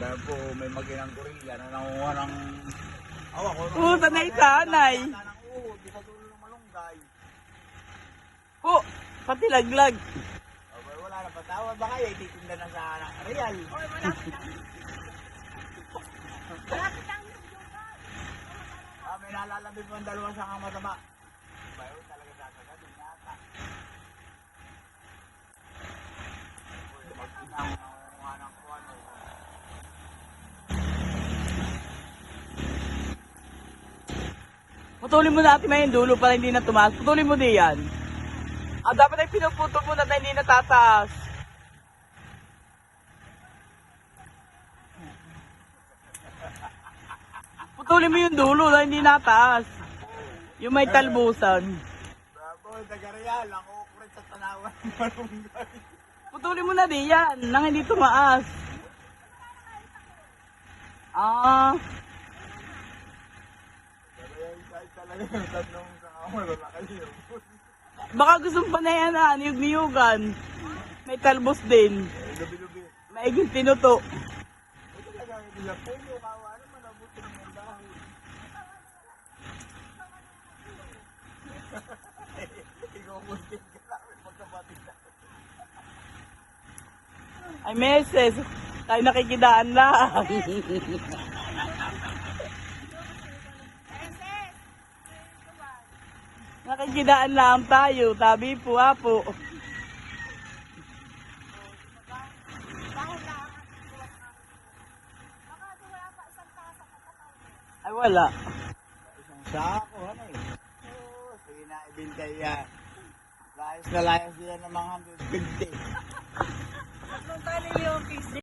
Dahil po may maginang gorilla na nanguha ng awa ko. Puta na itanay. Di sa dulo ng malunggay. Po, pati laglag. Okay, wala na patawa. Baka ititinda na sa real. Oy, malapit lang. Malapit lang yung lugar. May nalalabig mo ang dalawa sa kamataba. Bayo talaga sasagat. Yung yata. Magpinang nanguha ng kuwan. Putulin mo natin may dulo para hindi na tumaas. Putulin mo din yan. Ah, dapat ay pinuputol mo na tayo hindi natataas. Putulin mo yung dulo na hindi nataas. Yung may talbusan. Bravo, taga-real. Ang ukrit sa tanawan ng malunggay. Putulin mo na din yan nang hindi tumaas. Ah, Talaga yung tatlong sa kamay. Wala kayo. baka gusto pa na yan ah, niyug-niyugan. May talbos din. Lubi-lubi. Maiging tinuto. Ito talaga yung nila. Puyo, kawa. Ano man nabutin mo yung dahil? Ikaw musting ka namin magkapatid na. Ay, meses. Tayo nakikidaan lang. Nakikidaan lang tayo. Tabi po, apo. Ay, wala. Isang sako, ano eh. Oo, sige na, ibintay yan. Layas na layas yan ng mga 150. Tatlong tali yung piece.